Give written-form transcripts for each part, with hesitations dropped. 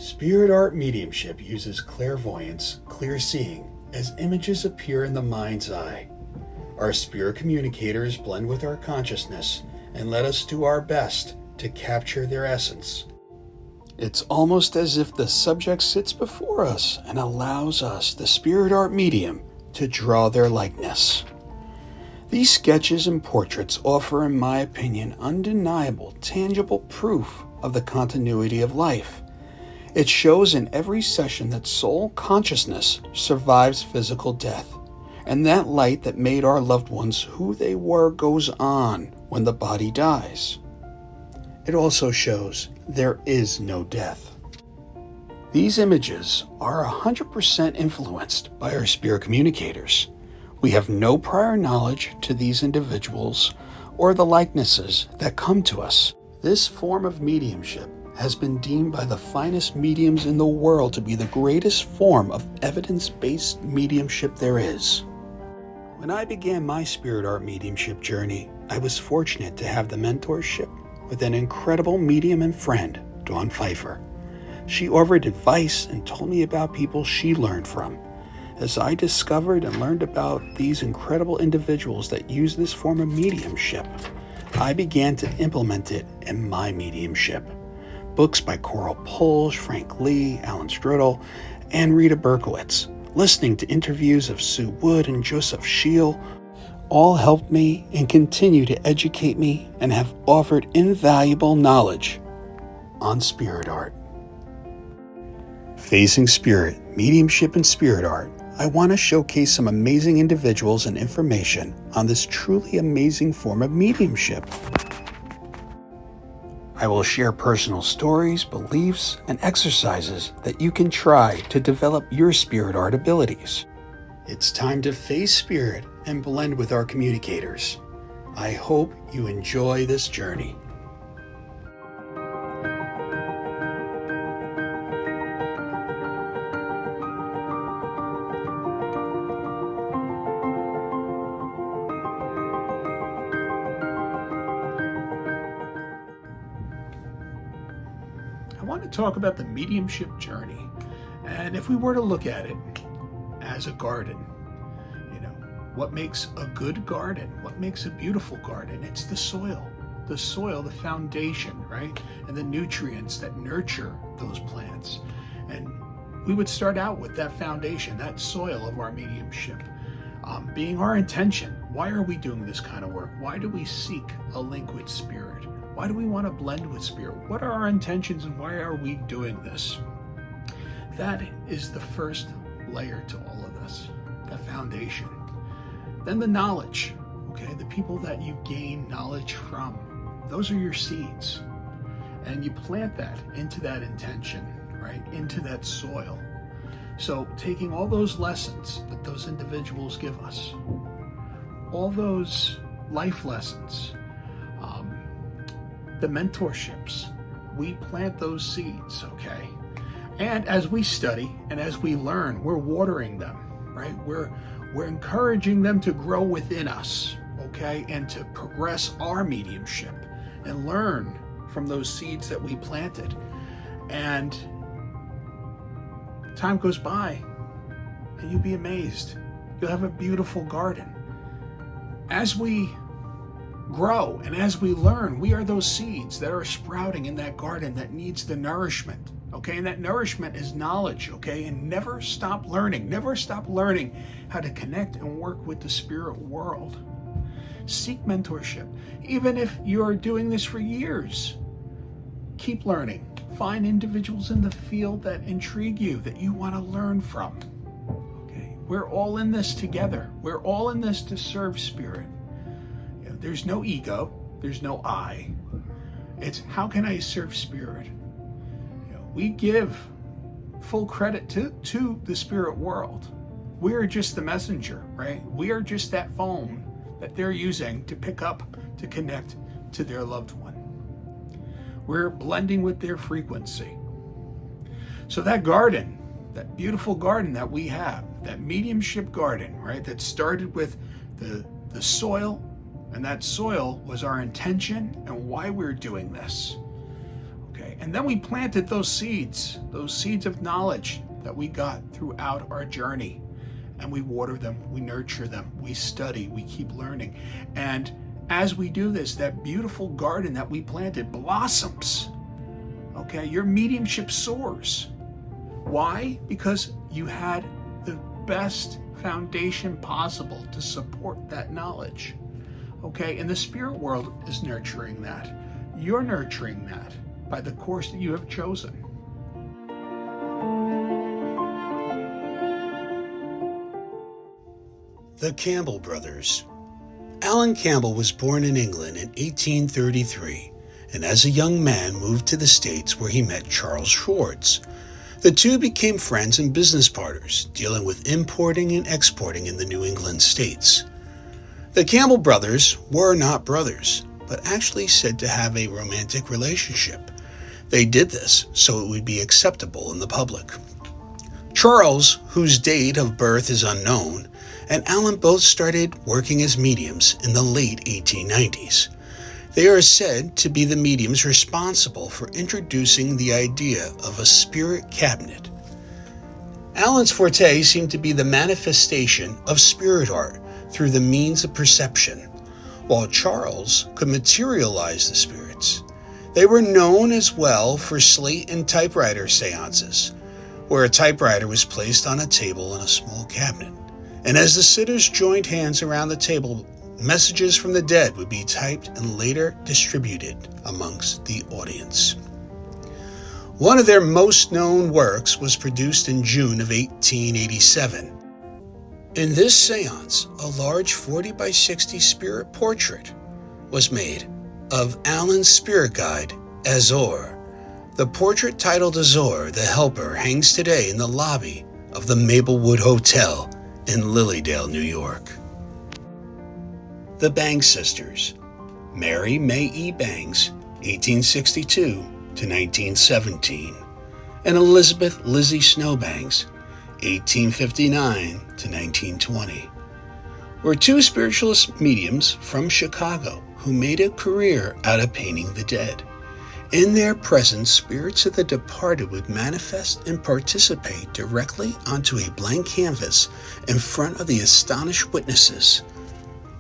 Spirit art mediumship uses clairvoyance, clear seeing, as images appear in the mind's eye. Our spirit communicators blend with our consciousness and let us do our best to capture their essence. It's almost as if the subject sits before us and allows us, the spirit art medium, to draw their likeness. These sketches and portraits offer, in my opinion, undeniable, tangible proof of the continuity of life. It shows in every session that soul consciousness survives physical death, and that light that made our loved ones who they were goes on when the body dies. It also shows there is no death. These images are 100% influenced by our spirit communicators. We have no prior knowledge to these individuals or the likenesses that come to us. This form of mediumship has been deemed by the finest mediums in the world to be the greatest form of evidence-based mediumship there is. When I began my spirit art mediumship journey, I was fortunate to have the mentorship with an incredible medium and friend, Dawn Pfeiffer. She offered advice and told me about people she learned from. As I discovered and learned about these incredible individuals that use this form of mediumship, I began to implement it in my mediumship. Books by Coral Polge, Frank Lee, Alan Strudel, and Rita Berkowitz, listening to interviews of Sue Wood and Joseph Scheel, all helped me and continue to educate me and have offered invaluable knowledge on spirit art. Facing Spirit, Mediumship and Spirit Art, I want to showcase some amazing individuals and information on this truly amazing form of mediumship. I will share personal stories, beliefs, and exercises that you can try to develop your spirit art abilities. It's time to face spirit and blend with our communicators. I hope you enjoy this journey. I want to talk about the mediumship journey, and if we were to look at it as a garden, what makes a good garden? What makes a beautiful garden? It's the soil, the foundation, right? And the nutrients that nurture those plants. And we would start out with that foundation, that soil of our mediumship, being our intention. Why are we doing this kind of work? Why do we seek a link with spirit? Why do we want to blend with spirit? What are our intentions and why are we doing this? That is the first layer to all of this, the foundation. Then the knowledge, okay? The people that you gain knowledge from, those are your seeds. And you plant that into that intention, right? Into that soil. So taking all those lessons that those individuals give us, all those life lessons, the mentorships, we plant those seeds, okay? And as we study and as we learn, we're watering them, right? We're encouraging them to grow within us, okay? And to progress our mediumship and learn from those seeds that we planted. And time goes by and you'll be amazed. You'll have a beautiful garden. As we grow and as we learn, we are those seeds that are sprouting in that garden that needs the nourishment, okay? And that nourishment is knowledge, okay? And never stop learning how to connect and work with the spirit world. Seek mentorship. Even if you're doing this for years, keep learning. Find individuals in the field that intrigue you, that you want to learn from, okay? We're all in this together. We're all in this to serve spirit. There's no ego, there's no I. It's how can I serve spirit? We give full credit to the spirit world. We are just the messenger, right? We are just that phone that they're using to pick up, to connect to their loved one. We're blending with their frequency. So that garden, that beautiful garden that we have, that mediumship garden, right? That started with the soil, and that soil was our intention and why we're doing this. Okay, and then we planted those seeds of knowledge that we got throughout our journey. And we water them, we nurture them, we study, we keep learning. And as we do this, that beautiful garden that we planted blossoms. Okay, your mediumship soars. Why? Because you had the best foundation possible to support that knowledge. Okay, and the spirit world is nurturing that. You're nurturing that by the course that you have chosen. The Campbell brothers. Alan Campbell was born in England in 1833, and as a young man moved to the States where he met Charles Schwartz. The two became friends and business partners, dealing with importing and exporting in the New England states. The Campbell brothers were not brothers, but actually said to have a romantic relationship. They did this so it would be acceptable in the public. Charles, whose date of birth is unknown, and Alan both started working as mediums in the late 1890s. They are said to be the mediums responsible for introducing the idea of a spirit cabinet. Alan's forte seemed to be the manifestation of spirit art through the means of perception, while Charles could materialize the spirits. They were known as well for slate and typewriter seances, where a typewriter was placed on a table in a small cabinet. And as the sitters joined hands around the table, messages from the dead would be typed and later distributed amongst the audience. One of their most known works was produced in June of 1887. In this seance, a large 40 by 60 spirit portrait was made of Alan's spirit guide, Azor. The portrait titled Azor, the Helper, hangs today in the lobby of the Maplewood Hotel in Lilydale, New York. The Bangs sisters. Mary May E. Bangs, 1862 to 1917, and Elizabeth Lizzie Snow Bangs, 1859 to 1920, were two spiritualist mediums from Chicago who made a career out of painting the dead. In their presence, spirits of the departed would manifest and participate directly onto a blank canvas in front of the astonished witnesses.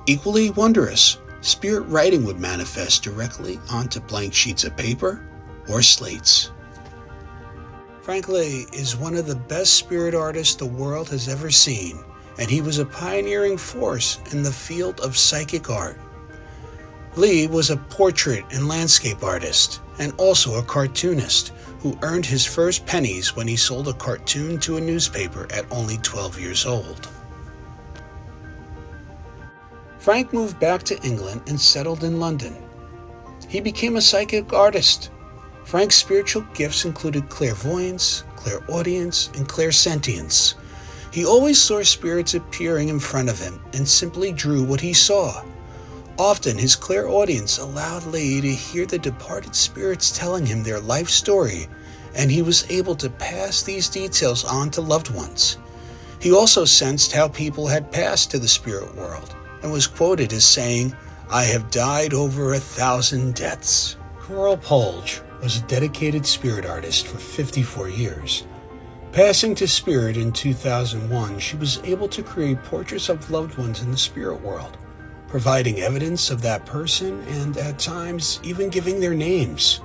Equally wondrous, spirit writing would manifest directly onto blank sheets of paper or slates. Frank Lee is one of the best spirit artists the world has ever seen, and he was a pioneering force in the field of psychic art. Lee was a portrait and landscape artist, and also a cartoonist, who earned his first pennies when he sold a cartoon to a newspaper at only 12 years old. Frank moved back to England and settled in London. He became a psychic artist. Frank's spiritual gifts included clairvoyance, clairaudience, and clairsentience. He always saw spirits appearing in front of him and simply drew what he saw. Often his clairaudience allowed Lee to hear the departed spirits telling him their life story, and he was able to pass these details on to loved ones. He also sensed how people had passed to the spirit world, and was quoted as saying, "I have died over 1,000 deaths." Coral Polge was a dedicated spirit artist for 54 years. Passing to spirit in 2001, she was able to create portraits of loved ones in the spirit world, providing evidence of that person and at times even giving their names.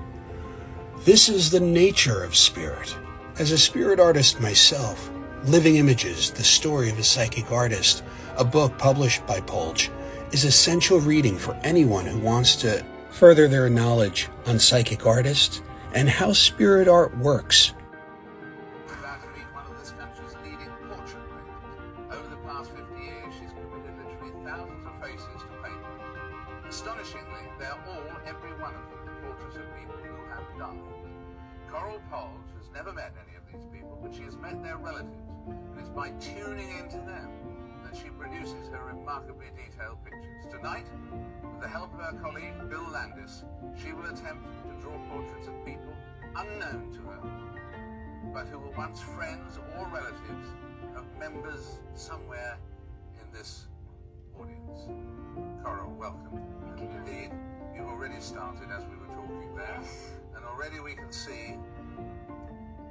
This is the nature of spirit. As a spirit artist myself, Living Images, The Story of a Psychic Artist, a book published by Polge, is essential reading for anyone who wants to further their knowledge on psychic artists and how spirit art works. We're about to meet one of this country's leading portrait painters. Over the past 50 years, she's committed literally thousands of faces to paint. Astonishingly, they're all, every one of them, portraits of people who have died. Coral Polge has never met any of these people, but she has met their relatives, and it's by tuning into them that she produces her remarkably detailed pictures. Tonight, with the help of her colleague Bill Landis, she will attempt to draw portraits of people unknown to her, but who were once friends or relatives of members somewhere in this audience. Coral, welcome. And indeed, you've already started as we were talking there. And already we can see.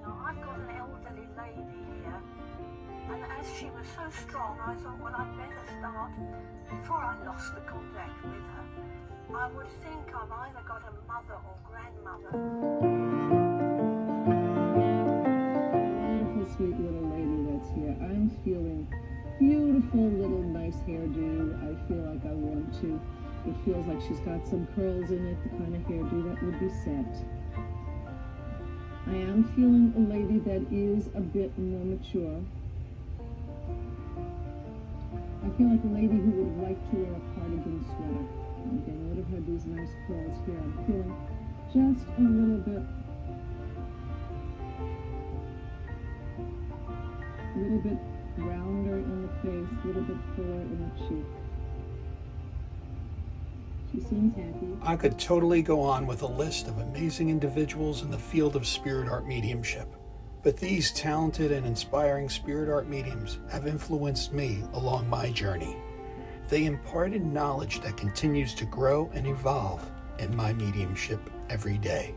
Now, I've got an elderly lady here, and as she was so strong, I thought, well, I'd better start, before I lost the contact with her, I would think I've either got a mother or grandmother. Beautiful, sweet little lady that's here. I'm feeling beautiful little nice hairdo. I feel like I want to. It feels like she's got some curls in it, the kind of hairdo that would be set. I am feeling a lady that is a bit more mature. I feel like a lady who would like to wear a cardigan sweater. I'm getting rid of her these nice curls here. I'm feeling just a little bit rounder in the face, a little bit fuller in the cheek. She seems happy. I could totally go on with a list of amazing individuals in the field of spirit art mediumship, but these talented and inspiring spirit art mediums have influenced me along my journey. They imparted knowledge that continues to grow and evolve in my mediumship every day.